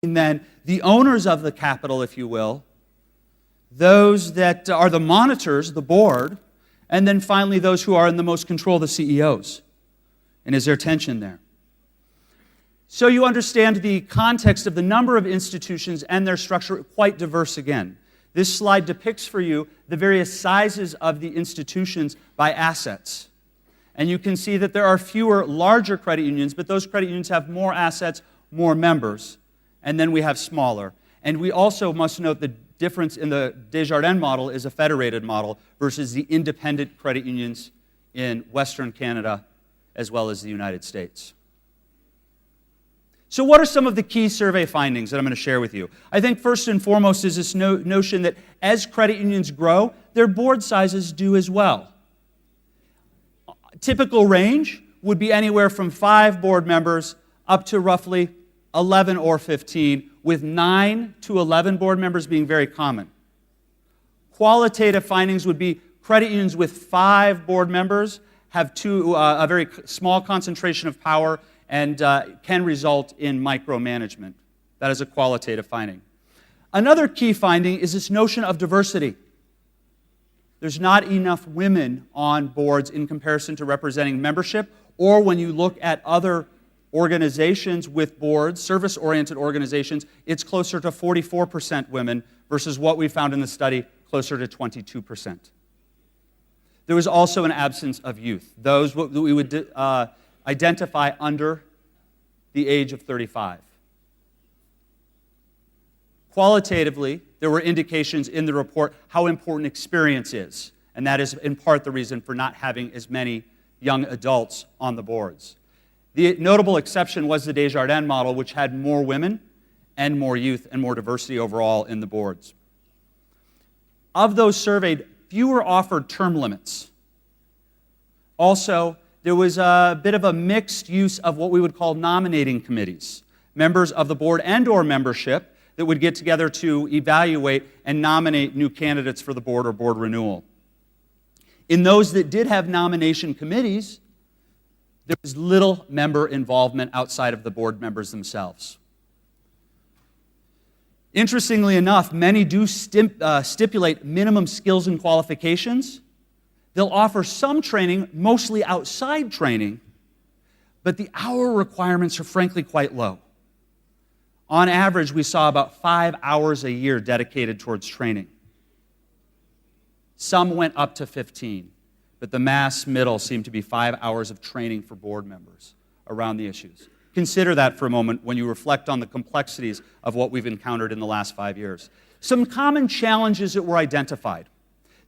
And then the owners of the capital, if you will, those that are the monitors, the board, and then finally those who are in the most control, the CEOs. And is there tension there? So you understand the context of the number of institutions and their structure, quite diverse again. This slide depicts for you the various sizes of the institutions by assets. And you can see that there are fewer larger credit unions, but those credit unions have more assets, more members. And then we have smaller. And we also must note the difference in the Desjardins model is a federated model versus the independent credit unions in Western Canada as well as the United States. So what are some of the key survey findings that I'm going to share with you? I think first and foremost is this notion that as credit unions grow, their board sizes do as well. Typical range would be anywhere from 5 board members up to roughly 11 or 15, with 9 to 11 board members being very common. Qualitative findings would be credit unions with 5 board members have a very small concentration of power and can result in micromanagement. That is a qualitative finding. Another key finding is this notion of diversity. There's not enough women on boards in comparison to representing membership, or when you look at other organizations with boards, service-oriented organizations, it's closer to 44% women versus what we found in the study, closer to 22%. There was also an absence of youth, those that we would identify under the age of 35. Qualitatively, there were indications in the report how important experience is, and that is in part the reason for not having as many young adults on the boards. The notable exception was the Desjardins model, which had more women and more youth and more diversity overall in the boards. Of those surveyed, fewer offered term limits. Also, there was a bit of a mixed use of what we would call nominating committees, members of the board and/or membership that would get together to evaluate and nominate new candidates for the board or board renewal. In those that did have nomination committees, there was little member involvement outside of the board members themselves. Interestingly enough, many do stipulate minimum skills and qualifications. They'll offer some training, mostly outside training, but the hour requirements are frankly quite low. On average, we saw about 5 hours a year dedicated towards training. Some went up to 15, but the mass middle seemed to be 5 hours of training for board members around the issues. Consider that for a moment when you reflect on the complexities of what we've encountered in the last 5 years. Some common challenges that were identified.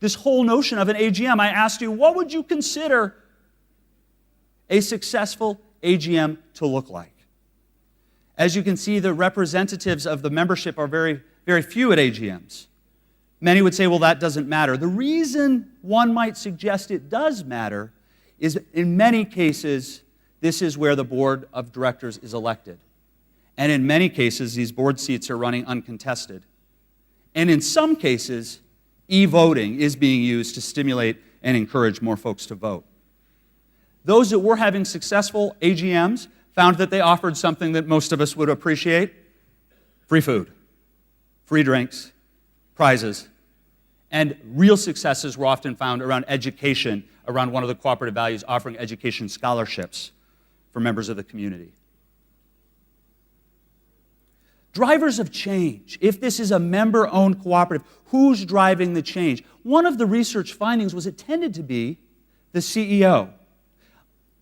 This whole notion of an AGM, I asked you, what would you consider a successful AGM to look like? As you can see, the representatives of the membership are very, very few at AGMs. Many would say, well, that doesn't matter. The reason one might suggest it does matter is in many cases, this is where the board of directors is elected. And in many cases, these board seats are running uncontested. And in some cases, e-voting is being used to stimulate and encourage more folks to vote. Those that were having successful AGMs found that they offered something that most of us would appreciate: free food, free drinks, prizes. And real successes were often found around education, around one of the cooperative values, offering education scholarships for members of the community. Drivers of change. If this is a member-owned cooperative, who's driving the change? One of the research findings was it tended to be the CEO.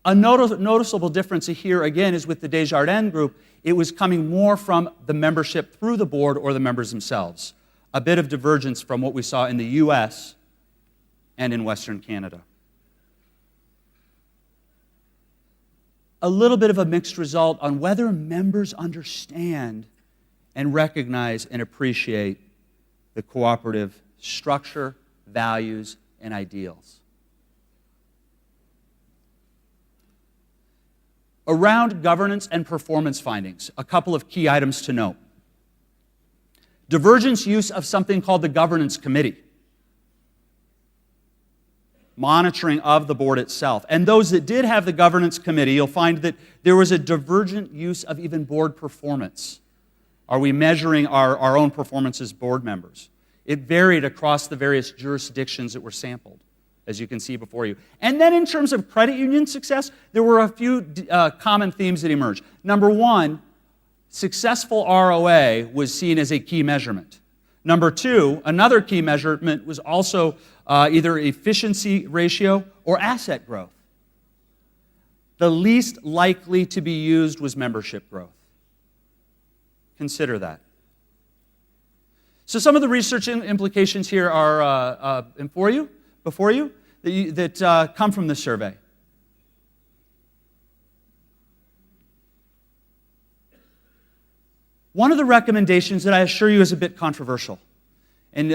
A noticeable difference here, again, is with the Desjardins group. It was coming more from the membership through the board or the members themselves. A bit of divergence from what we saw in the U.S. and in Western Canada. A little bit of a mixed result on whether members understand and recognize and appreciate the cooperative structure, values, and ideals. Around governance and performance findings, a couple of key items to note. Divergence use of something called the governance committee. Monitoring of the board itself. And those that did have the governance committee, you'll find that there was a divergent use of even board performance. Are we measuring our own performance as board members? It varied across the various jurisdictions that were sampled, as you can see before you. And then in terms of credit union success, there were a few common themes that emerged. Number one, successful ROA was seen as a key measurement. Number two, another key measurement was also either efficiency ratio or asset growth. The least likely to be used was membership growth. Consider that. So some of the research implications here are before you that come from this survey. One of the recommendations that I assure you is a bit controversial, and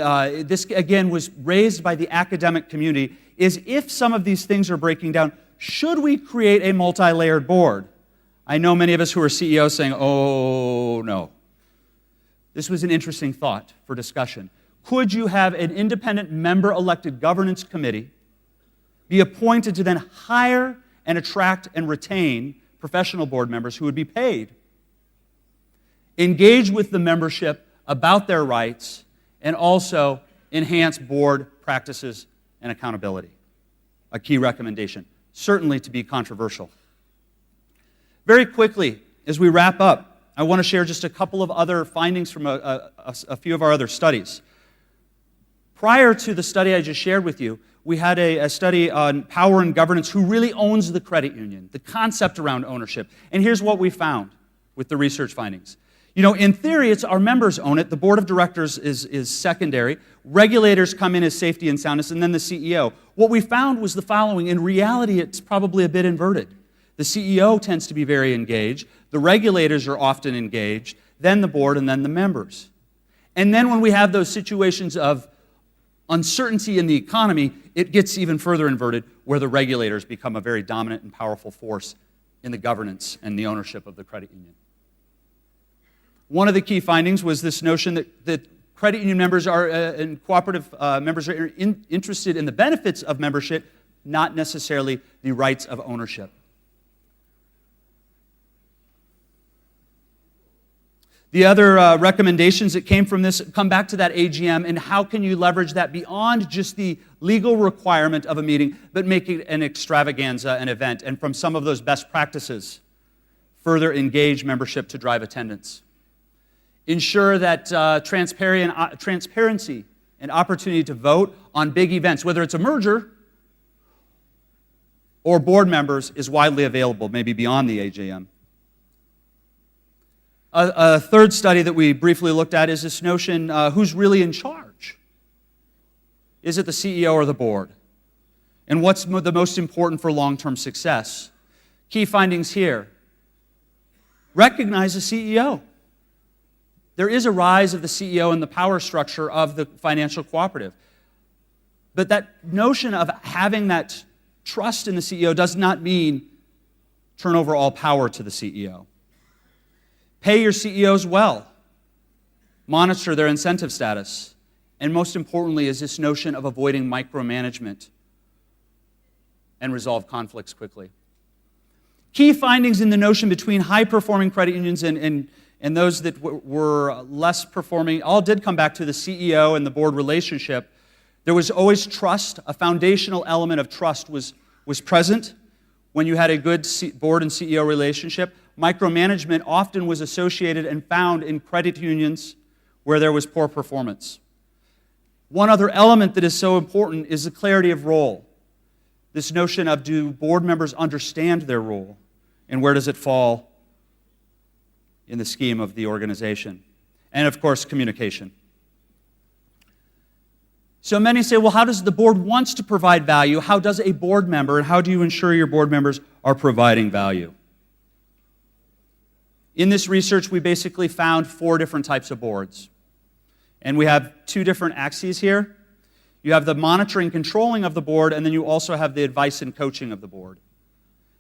this again was raised by the academic community, is if some of these things are breaking down, should we create a multi-layered board? I know many of us who are CEOs saying, oh no. This was an interesting thought for discussion. Could you have an independent member-elected governance committee be appointed to then hire and attract and retain professional board members who would be paid? Engage with the membership about their rights and also enhance board practices and accountability. A key recommendation, certainly to be controversial. Very quickly, as we wrap up, I want to share just a couple of other findings from a few of our other studies. Prior to the study I just shared with you, we had a study on power and governance, who really owns the credit union, the concept around ownership. And here's what we found with the research findings. You know, in theory, it's our members own it. The board of directors is secondary. Regulators come in as safety and soundness, and then the CEO. What we found was the following. In reality, it's probably a bit inverted. The CEO tends to be very engaged. The regulators are often engaged, then the board, and then the members. And then when we have those situations of uncertainty in the economy, it gets even further inverted, where the regulators become a very dominant and powerful force in the governance and the ownership of the credit union. One of the key findings was this notion that credit union members and cooperative members are interested in the benefits of membership, not necessarily the rights of ownership. The other recommendations that came from this come back to that AGM, and how can you leverage that beyond just the legal requirement of a meeting, but make it an extravaganza, an event, and from some of those best practices, further engage membership to drive attendance. Ensure that transparency and opportunity to vote on big events, whether it's a merger or board members, is widely available, maybe beyond the AGM. A third study that we briefly looked at is this notion, who's really in charge? Is it the CEO or the board? And what's the most important for long-term success? Key findings here. Recognize the CEO. There is a rise of the CEO and the power structure of the financial cooperative. But that notion of having that trust in the CEO does not mean turn over all power to the CEO. Pay your CEOs well. Monitor their incentive status. And most importantly is this notion of avoiding micromanagement and resolve conflicts quickly. Key findings in the notion between high-performing credit unions and those that were less performing all did come back to the CEO and the board relationship. There was always trust. A foundational element of trust was present when you had a good board and CEO relationship. Micromanagement often was associated and found in credit unions where there was poor performance. One other element that is so important is the clarity of role. This notion of, do board members understand their role, and where does it fall in the scheme of the organization? And of course, communication. So many say, well, how does the board wants to provide value? How does a board member, and how do you ensure your board members are providing value? In this research, we basically found 4 different types of boards. And we have 2 different axes here. You have the monitoring, controlling of the board, and then you also have the advice and coaching of the board.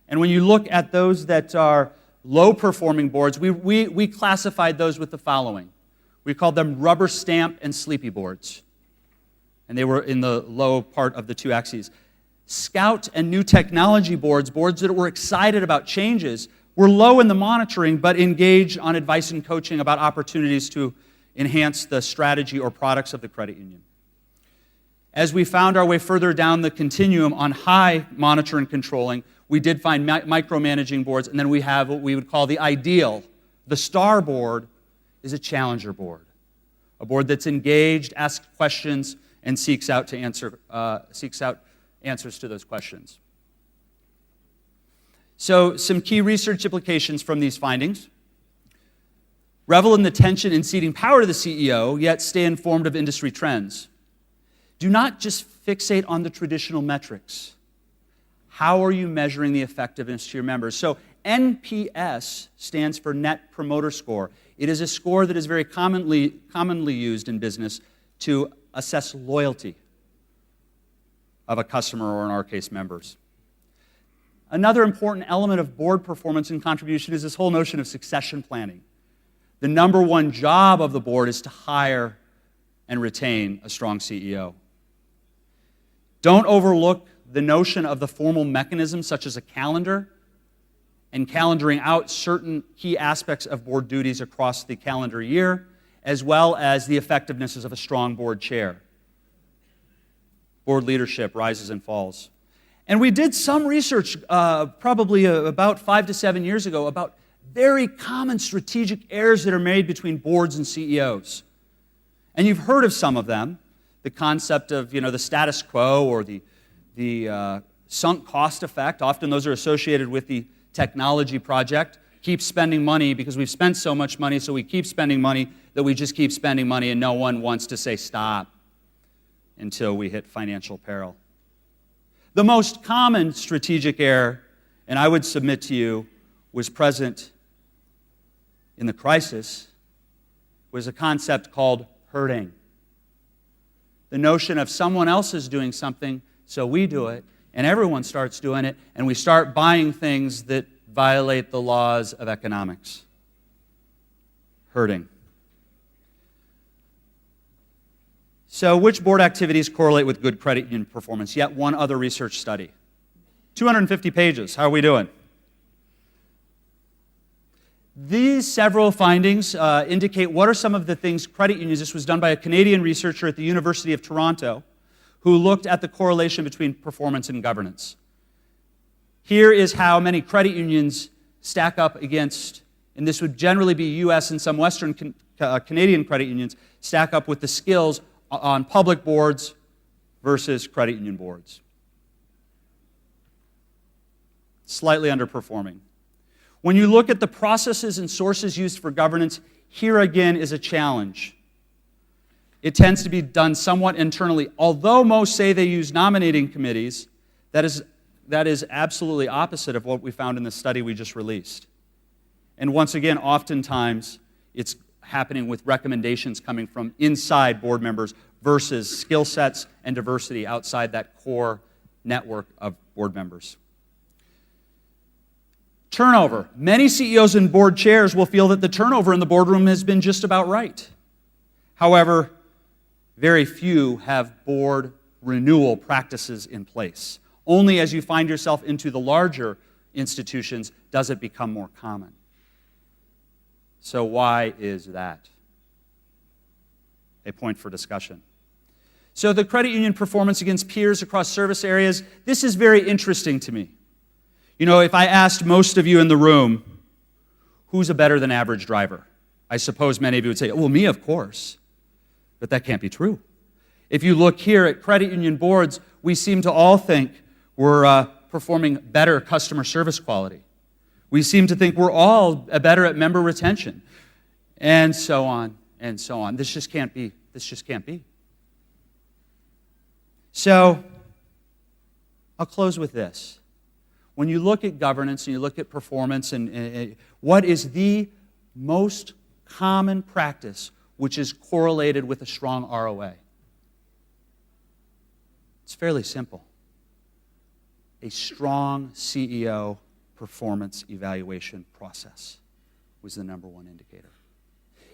And when you look at those that are low-performing boards, we classified those with the following. We called them rubber stamp and sleepy boards. And they were in the low part of the 2 axes. Scout and new technology boards, boards that were excited about changes, were low in the monitoring, but engaged on advice and coaching about opportunities to enhance the strategy or products of the credit union. As we found our way further down the continuum on high monitor and controlling, we did find micromanaging boards, and then we have what we would call the ideal. The star board is a challenger board, a board that's engaged, asks questions, and seeks out answers to those questions. So, some key research implications from these findings. Revel in the tension in ceding power to the CEO, yet stay informed of industry trends. Do not just fixate on the traditional metrics. How are you measuring the effectiveness to your members? So, NPS stands for Net Promoter Score. It is a score that is very commonly used in business to assess loyalty of a customer, or in our case, members. Another important element of board performance and contribution is this whole notion of succession planning. The number one job of the board is to hire and retain a strong CEO. Don't overlook the notion of the formal mechanisms such as a calendar and calendaring out certain key aspects of board duties across the calendar year, as well as the effectiveness of a strong board chair. Board leadership rises and falls. And we did some research probably about 5 to 7 years ago about very common strategic errors that are made between boards and CEOs. And you've heard of some of them. The concept of the status quo, or the sunk cost effect. Often those are associated with the technology project. Keep spending money because we've spent so much money, so we keep spending money that we just keep spending money, and no one wants to say stop until we hit financial peril. The most common strategic error, and I would submit to you, was present in the crisis, was a concept called herding. The notion of someone else is doing something, so we do it, and everyone starts doing it, and we start buying things that violate the laws of economics. Herding. So, which board activities correlate with good credit union performance? Yet one other research study. 250 pages. How are we doing? These several findings indicate what are some of the things credit unions, this was done by a Canadian researcher at the University of Toronto, who looked at the correlation between performance and governance. Here is how many credit unions stack up against, and this would generally be U.S. and some Western Canadian credit unions, stack up with the skills on public boards versus credit union boards. Slightly underperforming. When you look at the processes and sources used for governance, here again is a challenge. It tends to be done somewhat internally. Although most say they use nominating committees, that is absolutely opposite of what we found in the study we just released. And once again, oftentimes, it's happening with recommendations coming from inside board members versus skill sets and diversity outside that core network of board members. Turnover. Many CEOs and board chairs will feel that the turnover in the boardroom has been just about right. However, very few have board renewal practices in place. Only as you find yourself into the larger institutions does it become more common. So why is that? A point for discussion. So the credit union performance against peers across service areas, this is very interesting to me. If I asked most of you in the room, who's a better than average driver? I suppose many of you would say, well, me, of course. But that can't be true. If you look here at credit union boards, we seem to all think we're performing better customer service quality. We seem to think we're all better at member retention, and so on, and so on. This just can't be. This just can't be. So, I'll close with this. When you look at governance and you look at performance, and what is the most common practice which is correlated with a strong ROA? It's fairly simple. A strong CEO performance evaluation process was the number one indicator.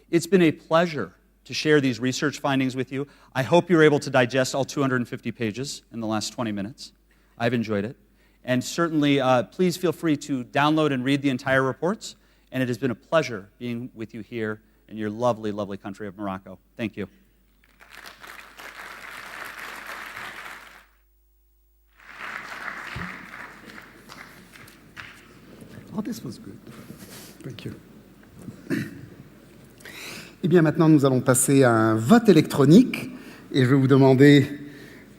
It's been a pleasure to share these research findings with you. I hope you're able to digest all 250 pages in the last 20 minutes. I've enjoyed it. And certainly, please feel free to download and read the entire reports. And it has been a pleasure being with you here in your lovely, lovely country of Morocco. Thank you. Oh, this was good. Thank you. Eh bien, maintenant, nous allons passer à un vote électronique et je vais vous demander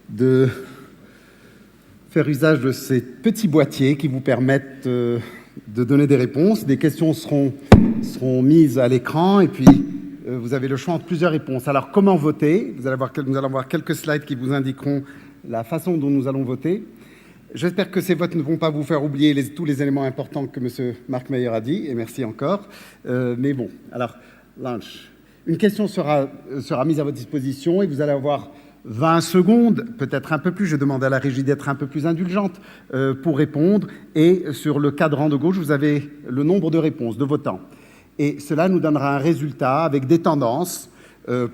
de faire usage de ces petits boîtiers qui vous permettent de donner des réponses. Des questions seront mises à l'écran et puis vous avez le choix entre plusieurs réponses. Alors, comment voter? Nous allons voir quelques slides qui vous indiqueront la façon dont nous allons voter. J'espère que ces votes ne vont pas vous faire oublier tous les éléments importants que M. Mark Meyer a dit, et merci encore. Mais bon, alors, lunch. Une question sera mise à votre disposition et vous allez avoir 20 secondes, peut-être un peu plus. Je demande à la régie d'être un peu plus indulgente pour répondre. Et sur le cadran de gauche, vous avez le nombre de réponses, de votants. Et cela nous donnera un résultat avec des tendances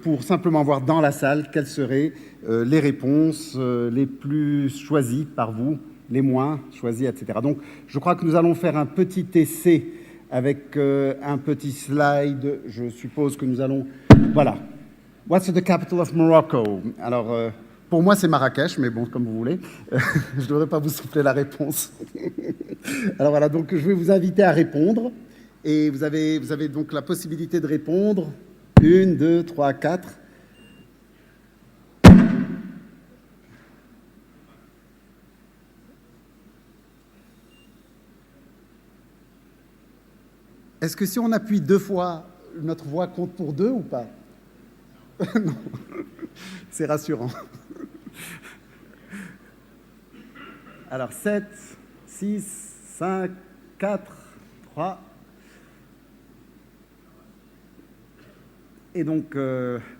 pour simplement voir dans la salle quelles seraient les réponses les plus choisies par vous, les moins choisies, etc. Donc, je crois que nous allons faire un petit essai avec un petit slide. Je suppose que nous allons... Voilà. What's the capital of Morocco? Alors, pour moi, c'est Marrakech, mais bon, comme vous voulez. Je ne devrais pas vous souffler la réponse. Alors voilà, donc je vais vous inviter à répondre. Et vous avez donc la possibilité de répondre. 1, 2, 3, 4. Est-ce que si on appuie 2 fois, notre voix compte pour 2 ou pas? Non, c'est rassurant. Alors 7, 6, 5, 4, 3. Et donc,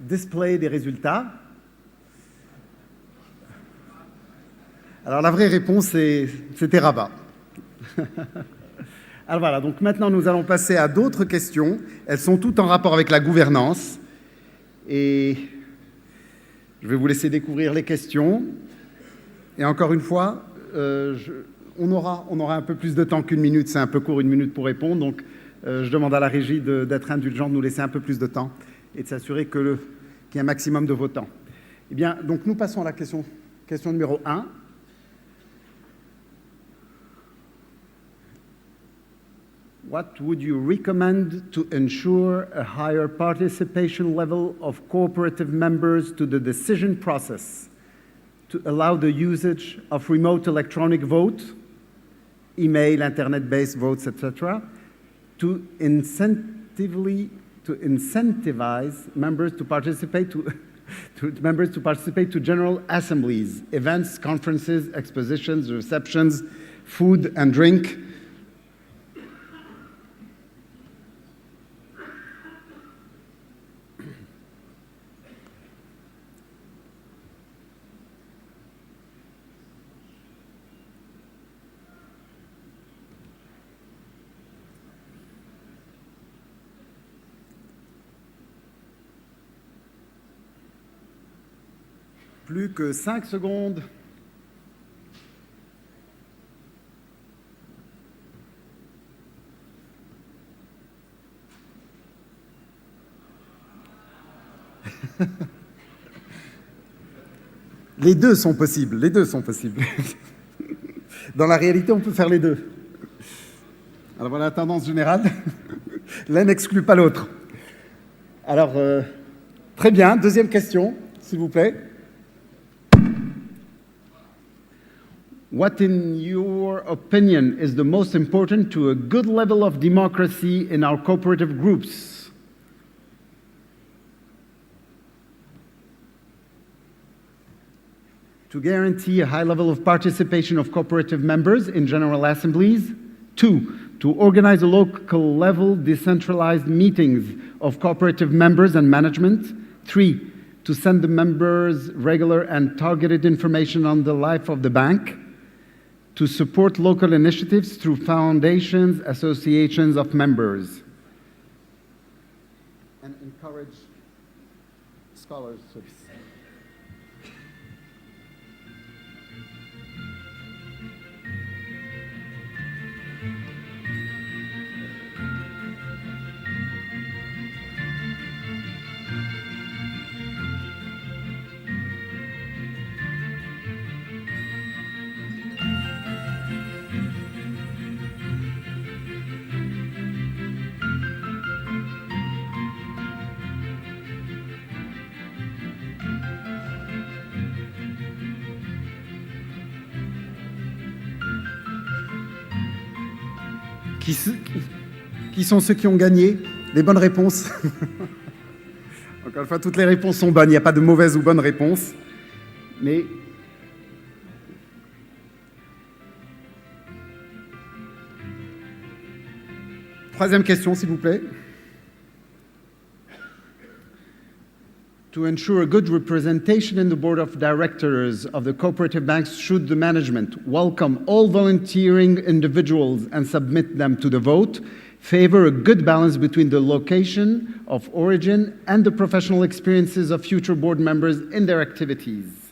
display des résultats. Alors la vraie réponse, c'était Rabat. Alors voilà, donc maintenant nous allons passer à d'autres questions. Elles sont toutes en rapport avec la gouvernance. Et je vais vous laisser découvrir les questions. Et encore une fois, on aura un peu plus de temps qu'une minute. C'est un peu court, 1 minute pour répondre. Donc je demande à la régie d'être indulgente, de nous laisser un peu plus de temps et de s'assurer qu'il y ait un maximum de votants. Eh bien, donc nous passons à la question numéro 1. What would you recommend to ensure a higher participation level of cooperative members to the decision process, to allow the usage of remote electronic vote, email, internet-based votes, etc., to incentivize members to participate to general assemblies, events, conferences, expositions, receptions, food and drink. Plus que 5 secondes. Les deux sont possibles, les deux sont possibles. Dans la réalité, on peut faire les deux. Alors voilà la tendance générale. L'un n'exclut pas l'autre. Alors, très bien. Deuxième question, s'il vous plaît. What, in your opinion, is the most important to a good level of democracy in our cooperative groups? To guarantee a high level of participation of cooperative members in general assemblies. 2, to organize a local level decentralized meetings of cooperative members and management. 3, to send the members regular and targeted information on the life of the bank. To support local initiatives through foundations, associations of members. And encourage scholarships. Qui sont ceux qui ont gagné? Les bonnes réponses. Encore une fois, toutes les réponses sont bonnes. Il n'y a pas de mauvaise ou bonne réponse. Mais troisième question, s'il vous plaît. To ensure a good representation in the board of directors of the cooperative banks, should the management welcome all volunteering individuals and submit them to the vote, favor a good balance between the location of origin and the professional experiences of future board members in their activities?